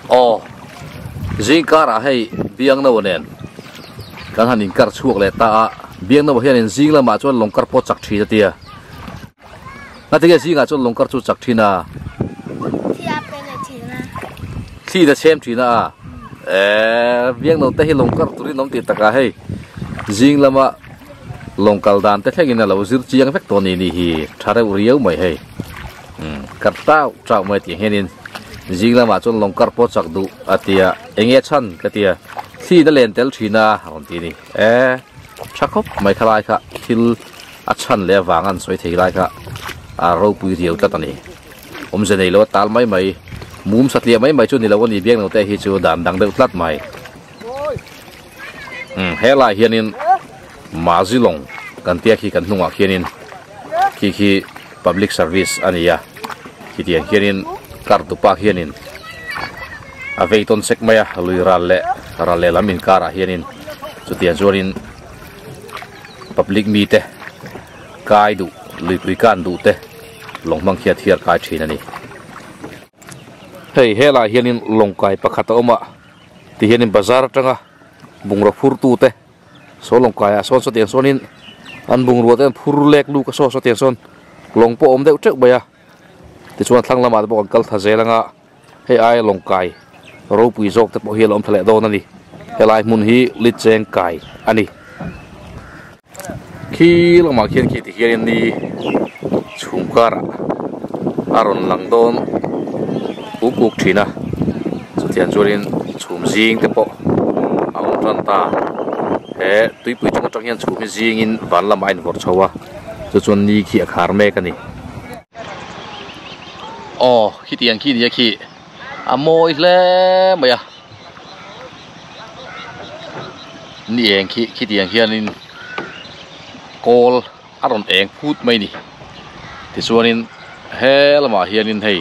oh zing kara hay biang na wonen kan hanin kar chuak le ta biang na hian zing la ma chuan longkar po chak thi tia na te zinga chuan longkar chu chak thina thi da chem thina biang no te hi longkar turi nom ti taka hay zing lama longkal dan te thegina lo zir chiang vek to ni hi thare uriau mai hay karta trao mai ti henin zing lama chuan longkar po chak du atia enge chan katia thi da len tel thina on ti ni chakop mai khalai kha thil a chan le wangan soi thei lai kha a ro pui riau ta tani ze nei lo tal mai mai mum satlia mai mai chu ni lo ni biang no te hi chu dan dang deuh tlat mai helai hianin mazilong kan tia khi kan hnunga hianin khi public service ania khi tiang hianin kar tu pa hianin aveiton sek maya lui ralle lamin kara hianin chu tian zorin public mi te kai du lui pui kan du te longmang khia thiar kai thina ni hei hela hianin longkai pakhat oma ti hianin bazar tanga bungra phur tu te so longkai a son so tian sonin an bungru te phur lek lu ka so tian son longpo om deuh trek baya ti chuan thlang lama te bok kal tha zelanga hei ai longkai ro pui jok te po hi lom thale don ani helai mun hi licheng kai ani khi lama khian khi ti hian ni chungkara aron langdon ukuk thina chutian churin chum jing te po ang ran ta tui pui chung tang hian chum jing in van lam ain vor chawa chu chun ni khi akhar me kani khi tiang khi dia khi amoi hle maya ni eng khi tiang hianin kol aron eng phut mai ni ti chuanin helama hianin hei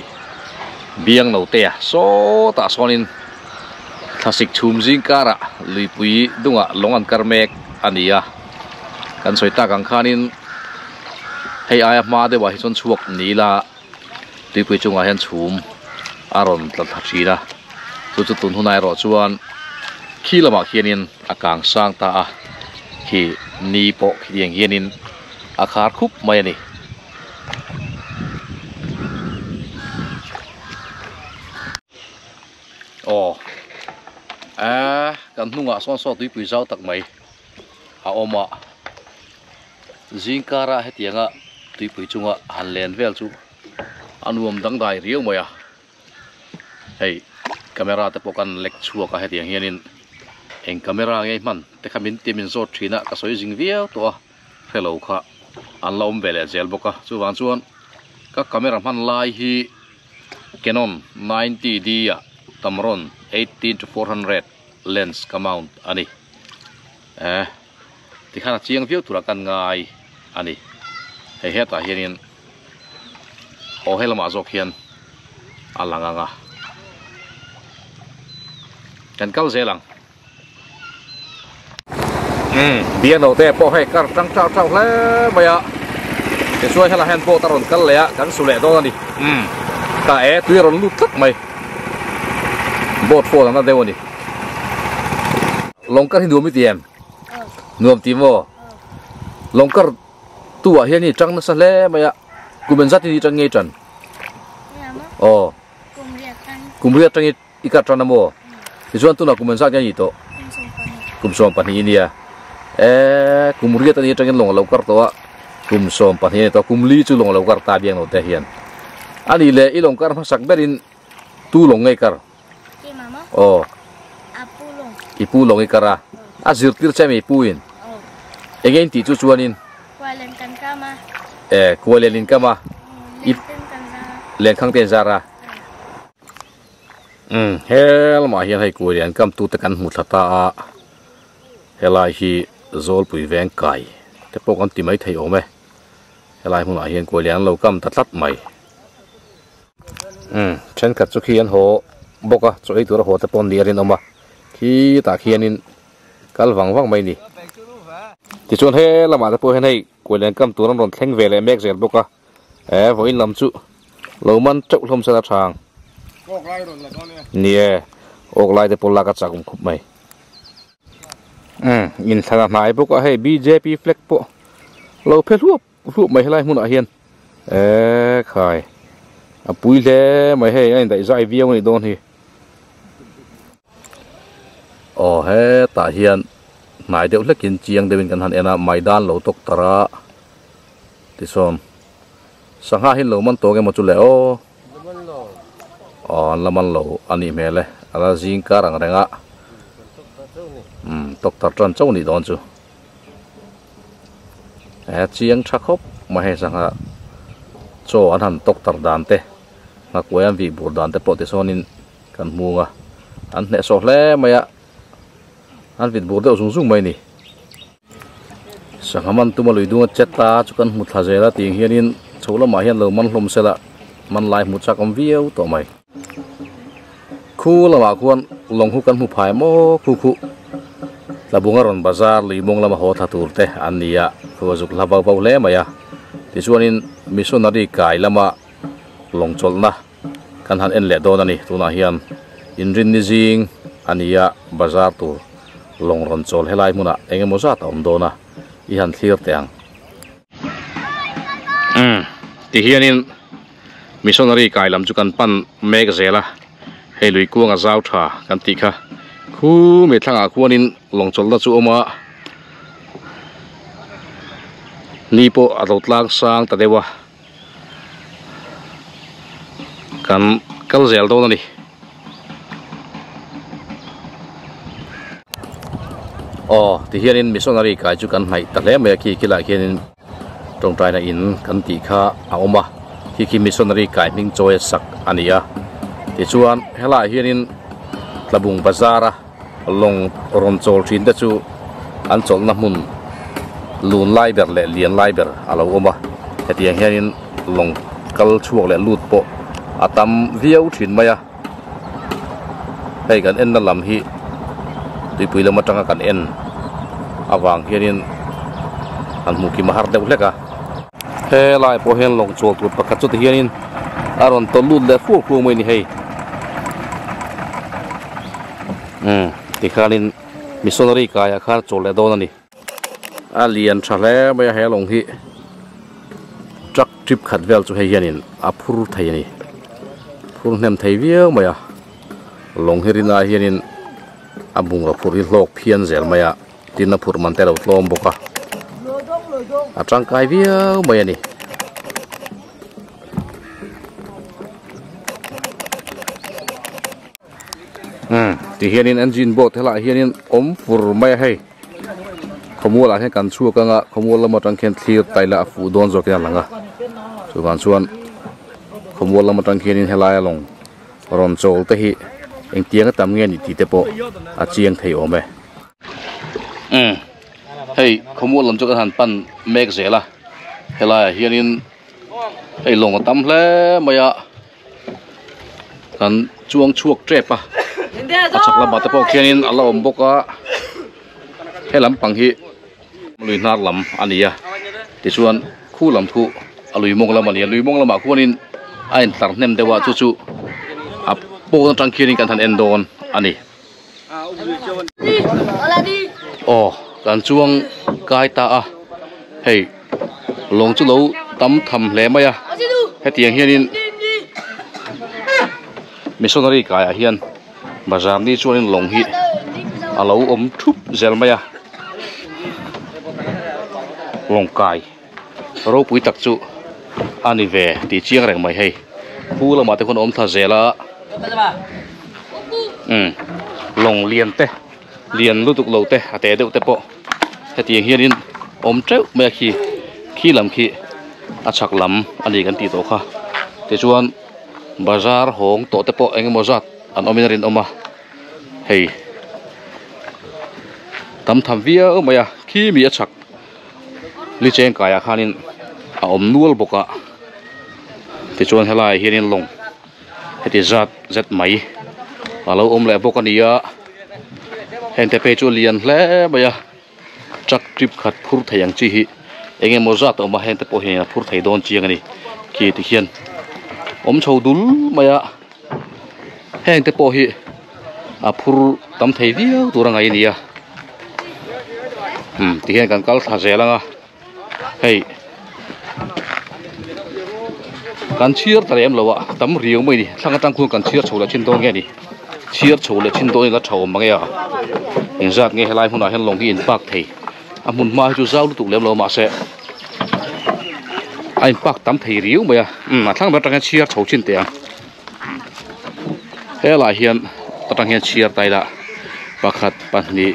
biang no te so ta sonin thasik chum jing kara lipui dunga longan karmek ania kan soita kang khanin hei aya ma de wa hi chon chuak ni la lipui chunga hian chum aron tlat thachina chu tun hunai ro chuan khilama hianin akang sang ta a khi ni po khiang hianin akhar khup mai ani kan hnunga son so tui pui zau tak mai a oma zingkara hetianga tui pui chunga hanlen vel chu anuam dang dai riau moya hei camera te pokan lek chua ka hetiang hianin eng camera ngai man te khamin timin zot thina ka soi jing viau to hello kha anlom vele zel boka chuwan chuan ka camera man lai hi Canon 90D ya Tamron 18-400 lens ka mount ani ti khana chiang viau tura kan ngai ani hei heta hianin o helama zok hian alanga kan kal zelang biang no te po hei kar tang trao hle maya ke suai hala hand po taron kal le ya kan sule do ani ka tui ron lu tak mai bot fo na dewoni longkar hindu mi tiam nuam timo longkar tua hian ni tang na sa le maya kuben zati ni tang nge tran kumriat tang ikat tran mo izuan tu na kumen zat ni to kumsom pani ni ya kumriat ni tang long longkar to kumsom pani to kumli chu long longkar ta biang no te hian ani le i longkar ma sak berin tu long ngai kar ipulong ikara azir tir chami puin again ti chu chuanin kwalen kama len khang ten zara hel ma hian hai kwalen kam tu te kan mu thata helai hi zol pui veng kai te pokon ti mai thei ome helai huna hian kwalen lo kam ta tlat mai chen khat chu khian ho boka choi tur ho te pon diarin oma khi ta khianin kal wang mai ni ti chon he lama te po hen hei koilen kam turam ron thleng vele mek zel boka voin lam chu loman chau hlom sa thang nia ok lai te pola ka chakum khup mai in thana nai buk a hei BJP flag po lo phe hlup mai helai mun a hian khai a pui le mai hei ai dai zai viau ni don hi he ta hian nai deuh hlekin chiang dewin kan han ena maidan lo tok tara ti son sangha hin lo man to ge mo chu le laman lo ani mele ala jing ka rang renga tok tar tran chau ni don chu chiang thakop ma he sangha cho an han tok tar dan te nga koyan vi bur dan te po te sonin kan munga an ne so hle maya an vit bur de sung mai ni sangaman tuma loi dunga cheta chukan mu thajela ting hianin chola ma hian lo man hlom sela man lai mu chakam viau to mai khu lama khuan long hu kan mu phai mo khu labunga ron bazar limong lama ho thatur te ania khozuk laba bau le maya ti chuanin missionary kai lama long cholna kan han en le don ani tuna hian inrin ni jing ania bazar tu long ron chol helai muna engemo za ta om dona i han thlir teang ti hianin missionary kai lam chu kan pan mek zela hei lui kuanga zau tha kan ti kha khu me thanga khuanin long chol da chu oma ni po adotlang sang ta dewa kan kal zel do ni ti hianin missionary kai chu kan mai ta le me ki kila hianin trong trai na in kan ti kha a oma ki missionary kai ming choi sak ania ti chuan hela hianin tlabung bazara long ron chol thin da chu an chol na mun lun lai ber le lian lai ber alo oma hetiang hianin long kal chuak le lut po atam viau thin maya hei kan en na lam hi tui lama tanga kan en awang hianin an muki mahar deuh hleka he lai po hen long chol tu pakhat chu hianin aron to lut le fu mai ni hei ti khalin missionary kaya khar chol le don ani alian thale mai he long hi truck trip khat vel chu hei hianin a phur thai ani phur nem thei viau maya long herina hianin abung ra phur hi hlok phian zel maya tin phur man te lo tlom boka atang kai viau mai ani ti hianin engine boat hela hianin om fur mai hei khomula he kan chu ka nga khomula ma tang khen thlir taila fu don zo kya langa chu kan chuan khomula ma tang khenin hela long ron chol te hi eng tiang tam nge ni ti te po a chiang thei ome hei khomula lam chu kan han pan mek zela hela hianin hei long tam hle maya kan chuang chuak trepa achak lam bata po khianin ala om boka helam panghi lui nar lam ania ti chuan khu lam khu alui mong lam ania lui mong lam a khuanin ain tar nem dewa chu chu a po tang khianin kan han endon ani kan chuang kai ta a hei long chu lo tam tham hle maya hetiang hianin missionary kai a hian bazar ni chuanin long hi alo om thup zel maya long kai ro pui tak chu ani ve ti chiang reng mai hei pu lama te khon om tha zela long lian te lian lutuk lo te ate deuh te po hetiang hianin om treu me khi lam khi achak lam ani kan ti to kha te chuan bazar hong to te po engemaw zat an ominarin oma hei tam tham via maya khi mi achak li cheng kaya khanin a om nual boka ti chuan helai hianin long heti zat mai alo om le boka nia hente pe chu lian hle maya truck trip khat phur thayang chi hi engemaw zat oma hente po he phur thai don chiang ani ki ti hian om chodul maya heng te po hi a phur tam thei viau tur angai nia ti hian kan kal tha zelanga hei kan chiar tarem lowa tam riau mai ni thanga tang khu kan chiar chola chin dong nge ni chiar chola chin dong nga thau ma ya in zat nge helai huna hen long hi in pak thei amun ma chu zau tu lem lo ma se ai pak tam thei riu mai a thang ba tang chiar chho chin te a helai hian patang hian chiar tai la pakhat pahni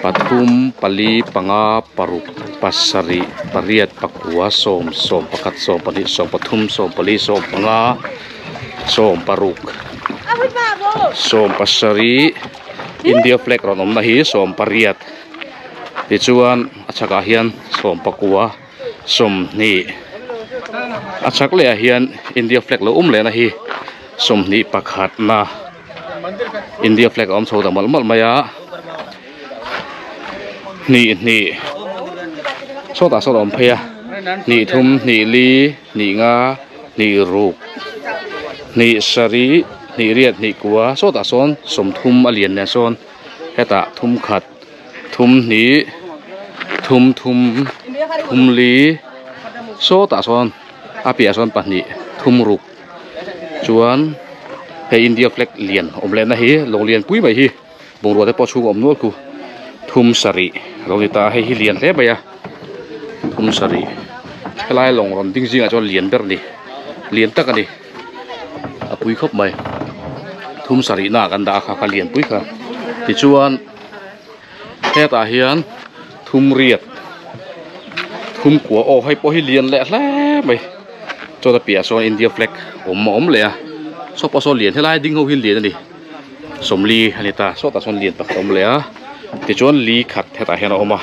pathum pali panga paruk pasari pariat pakua som pakhat som pali som pathum som pali som panga som paruk som pasari India flag ron om na hi som pariat ti chuan achaka hian som pakua som ni achak le hian India flag lo le na hi som ni pakhat na India flag om chho da mal maya ni so ta so om phaya ni thum ni li ni nga ni ruk ni sari ni riat ni kwa so ta son som thum alian na son heta thum khat thum ni thum li so ta son apia son pahni thum ruk chuan he India flag lian om le na hi long lian pui mai hi bongro te po chu om nol ku thum sari lolita hei hi lian hle baya thum sari helai long ron ding jinga cho lian ber ni lian tak ani a pui khop mai thum sari na kan da kha lian pui kha ti chuan he ta hian thum riat thum kwa o hai po hi lian le hle mai cho ta pia so India flag om le a so po so lian helai ding ho hi lian ani somli anita so ta son lian tak om le a ti chuan li khat heta hian oma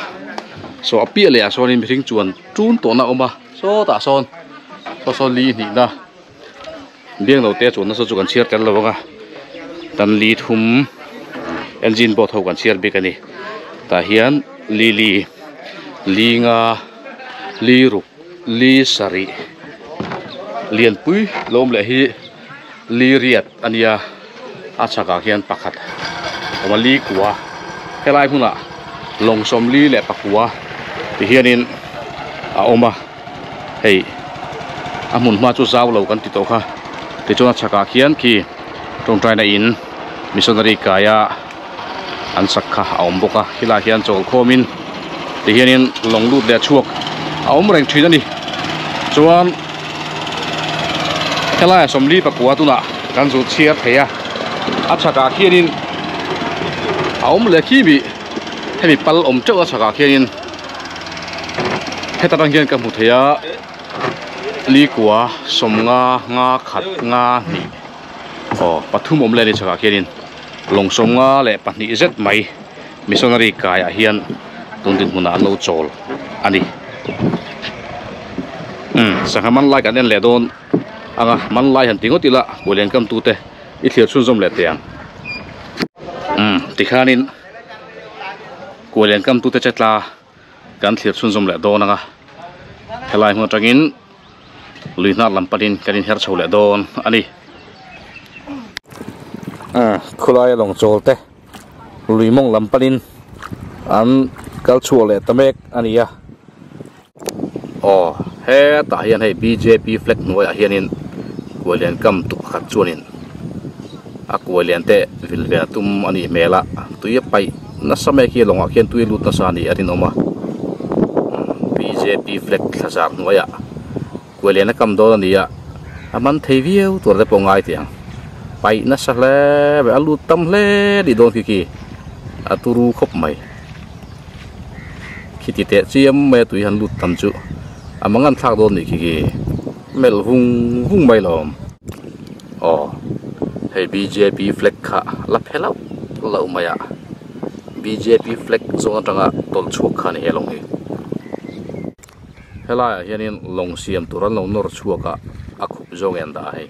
so apia le a so in mithing chuan tun to na oma so ta son so li ni na biang lo te chuan na so chu kan chiar tel lawanga tan li thum engine bo tho kan chiar bik ani ta hian li nga li ruk li sari lian pui lom le hi li riat ania achaka hian pakhat oma li kwa helai huna long som li le pakua ti hianin a oma hei amun ma chu zau lo kan ti to kha ti chona chaka khian ki tong trai na in missionary kaya an sakha a om boka hila hian chol khomin ti hianin long lut le chuak a om reng thin ani chuan helai som li pakua tuna kan zu chiar theya achaka khianin a om le khi bi hemi pal om chau achaka khianin heta tang hian ka mu theya li kwa som nga khat nga ni pathum om le ni chaka khianin long som nga le pahni zet mai missionary kaya hian tundin huna lo chol ani sangaman lai kan en le don anga man lai han tingotila bolen kam tu te I thlir chun zom le tiang tikhanin kualen kam tu te chetla kan thlir chun zom le don anga helai hmu tangin luina lampanin kanin her chho le don ani khulai long chol te luimong lampanin an kal chu le tamek ania he ta hian hei BJP flag noi a hianin kualen kam tu khat chuanin akualian te vilve tum ani mela tuya pai na samai khi longa khian tui lut na sani arin oma BJP flag thazar noya kualian kam do ania aman theiviu tur de pongai tiang pai na sale be alu tam hle di don ki aturu khop mai khiti te chiam me tui han lut tam chu amangan thak don ni ki mel hung mai lom hei BJP flag kha la phelo lo maya BJP flag zong tanga tol chuk khan he long hi hela hianin long siam turan long nor chuaka akhup zong en da hei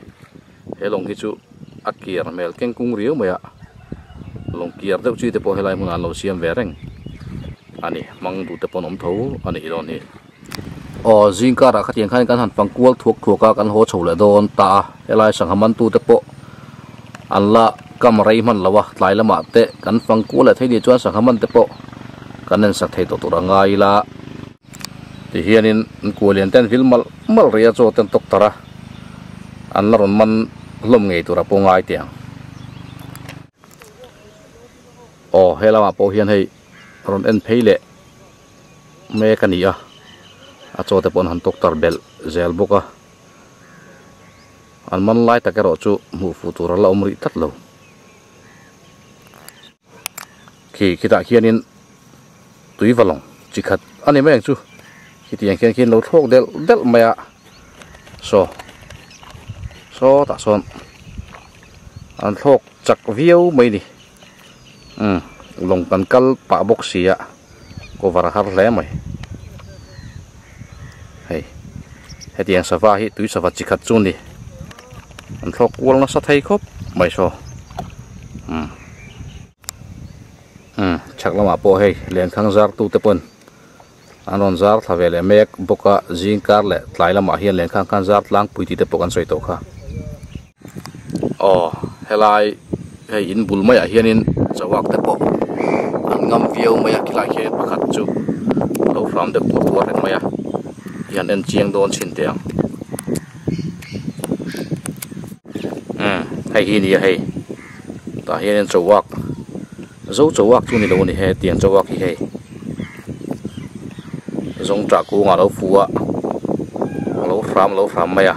he long hi chu akir mel keng kung riu maya long kiar deuh chi te po helai mun an lo siam vereng ani mang du te ponom tho ani ilon hi zingka ra khatiang khan kan han pangkual thuak thuaka kan ho chole don ta helai sanghaman tu te po Allah kam rei man lawa tlai lama te kan fang ku la thei ni chuan sanghaman te po kanen sak thei to tura ngai la ti hianin kualian ten vil mal ria cho ten tok tara an la ron man lom ngei tura po ngai tiang o helama po hian hei ron en pheile me kania a cho te pon han tok tar bel zel boka an man lai ta kero chu mu futura la umri tat lo ki kita hianin tui valong chikhat ani meng chu kitiang khian lo thok del maya so ta son an thok chak viau mai ni long kan kal pa box sia ko var har le mai hei hetiang sawa hi tui sawa chikhat chu ni an thok wal na sa thei khop mai so chak lama po hei len khang zar tu te pon anon zar thavele mek boka jingkar le tlai lama hian len khang kan zar tlang puiti te pokan soi to kha helai hei in bul mai a hianin chawak te po an ngam viau mai a kilai he pakhat chu lo ram de pu tuar en mai a hian en chiang don chin tiang hei hi ni hei ta hian en chawak zo chawak chu ni lo ni he tiang chawak hi hei zong tra ku nga lo fuwa lo ram mai a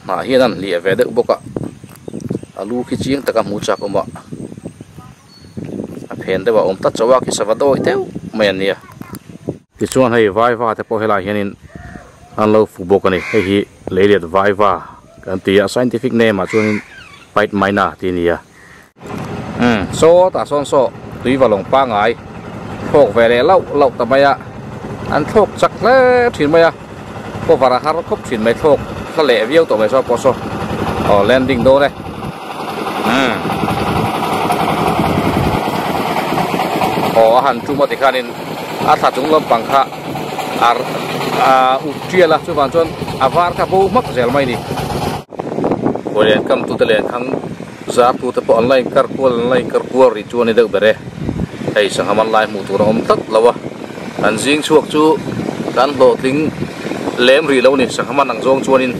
na hian an li ve de boka alu khi chiang taka mu chak oma a phen de wa om ta chawak hi savado iteu mai an nia ti chuan hei vai va te po helai hianin an lo fu boka ni hei hi leilet vai va kan ti a scientific name a chuanin pait maina ti nia so ta son so tui valong pa ngai thok ve le lau ta maya an thok chak le thin maya ko vara har khop thin mai thok la le viau to mai so po so landing do đây han chu ma ti khanin a tha chung lom pang kha ar u tia la chu van chon avar ka bo mak zel mai ni kolen kam tu te len khang za tu te po online kar ko ri chu ni deu bere ei sang haman lai mu tu rom tak lawa an jing chuak chu kan lo tling lem ri lo ni sang haman ang zong chuanin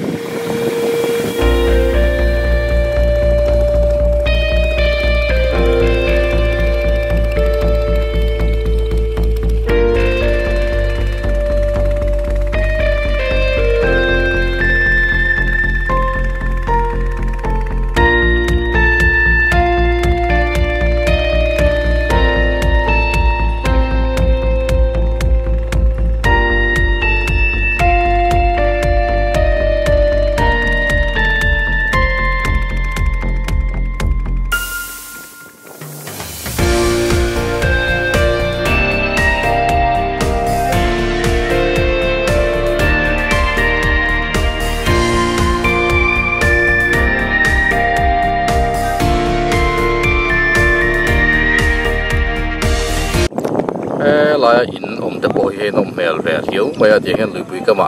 lai in te po he nom mel ve hiu mai a tiang hen lui pui kama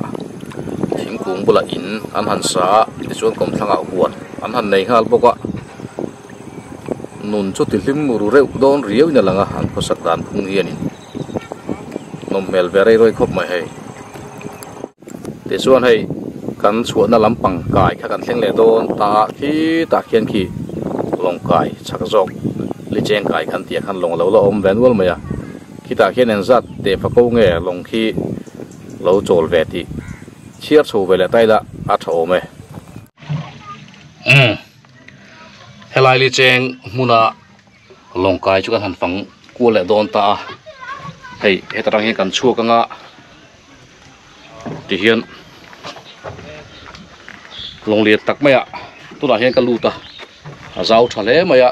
thingkung bula in an han sa ti chuan kom thanga huan an han nei hal boka nun chu ti hlim ru reu don riau na langa an ko sak dan phung hian in nom mel ve rei roi khop mai hei ti chuan hei kan chuan na lampang kai kha kan thleng le don ta khian khi long kai chak jok li cheng kai khan tia khan long lo om ven wal maya kita khian en zat te phako nge long khi lo chol ve ti chiar chu ve le tai la a tho me helai li cheng muna long kai chu kan han phang ku le don ta hei hetarang hi kan chu ka nga ti hian long liet tak maya tu la hian ka lu ta a zau thale maya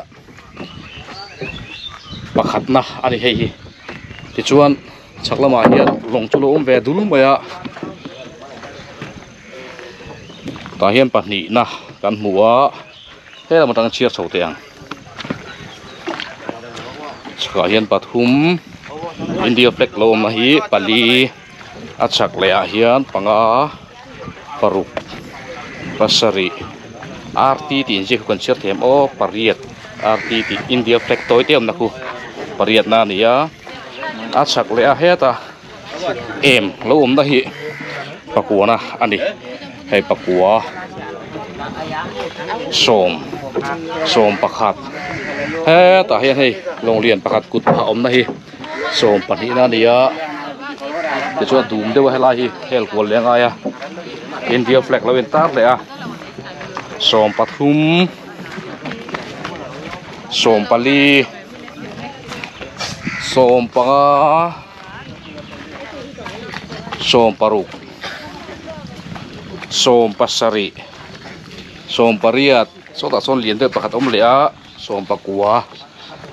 pakhat na ani hei hi ti chuan chaklama hian long chu lo om ve dul maya ta hian pahnih na kan hmuwa he la matang chiar chho teang chaka hian pathum India flag lo ma hi pali a chak le a hian panga paruk pasari arti ti inje kan cher them o pariat arti ti India flag toy tem na ku pariat na niya achak le a heta em lo na hi pakua na ani hei pakua som pakhat heta hian hei long lian pakhat kut pha om na hi som pani na niya te chu dum de wa hela hi hel kol lenga ya India flag lo en tar le a som pathum som pali som panga som paruk som pasari som pariat so ta son lien de pakhat om le a som pakua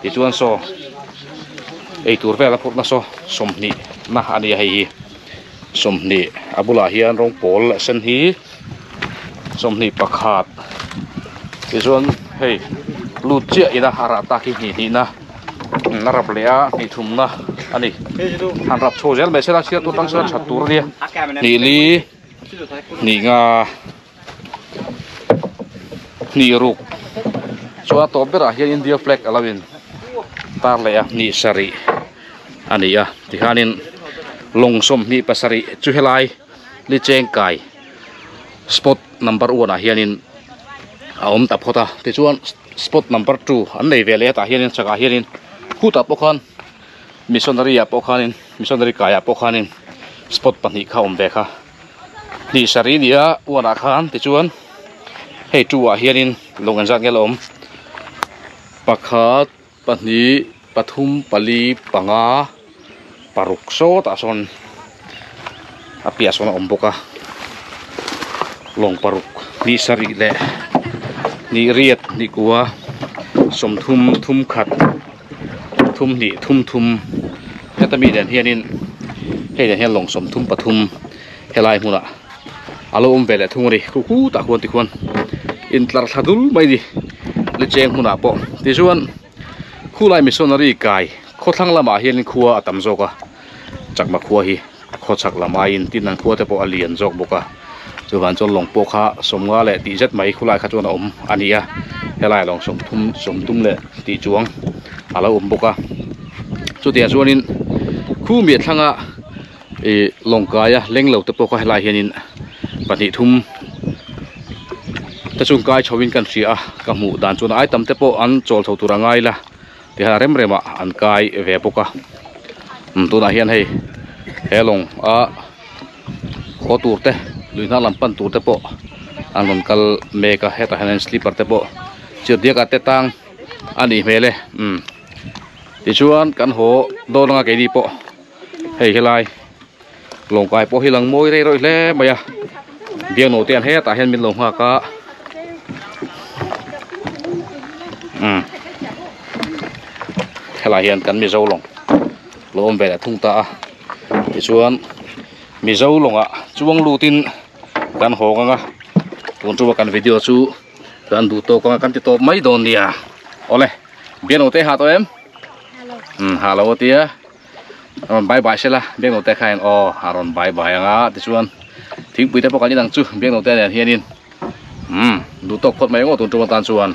ti chuan so ei tur vela phut na so somni na ani hei somni abula hian rong pol sen hi somni pakhat ti chuan hei lut chia ina hara ta ki ni na narap le a ni thum na ani han rap cho zel me se la sia tu tang sa thatur ria ni li ni nga ni ruk chua to bera hian India flag alawin tar le a ni sari ani ya ti hanin longsom ni pasari chu helai li cheng kai spot number 1 a hianin aom ta phota ti chuan spot number 2 an nei vele ta hianin chaka hianin khuta pokhan missionary a pokhanin missionary kaya pokhanin spot pani kha om ve kha ni sari nia wana khan ti chuan hei tu a hianin longan jat ngel om pakhat pani pathum pali panga paruk so ta son apia son om boka long paruk ni sari le ni riat ni kuwa som thum khat thum ni thum heta mi den hianin hei den hian long som thum pathum helai huna alo om vele thungri ku ta khon ti khon in tlar thadul mai di le cheng huna po ti chuan khulai missionary kai khothlang lama hian khuwa atam zoka chakma khuwa hi khochak lama in tinan khuwa te po alian jok boka chuwan chon long pokha somnga le ti zet mai khulai kha chuan om ania helai long som tum le ti chuang alo om boka chu tia chuanin khu mi thlanga e longkaya lenglo te po kha helai hianin pani thum ta chung kai chawin kan ria ka mu dan chuna ai tam te po an chol tho tura ngai la ti ha rem rema an kai ve boka tu na hian hei helong a kho tur te luina lampan tur te po an lon kal meka heta hanen slipper te po chi dia ka te tang ani mele ti chuan kan ho dolanga ke di po hei helai long kai po hilang moi rei roi le maya biang no tian he ta hian min long ha ka helai hian kan mi zo long lom ve la thung ta ti chuan mi zo longa chuang lutin kan ho nga tun chu kan video chu kan du to ka kan ti to mai don nia ole biang no te ha to em hello tia bye bye sela biang no te khain o haron bye bye nga ti chuan thing pui te po kan ni dang chu biang no te hianin du to khot mai ngo tun chu tan chuan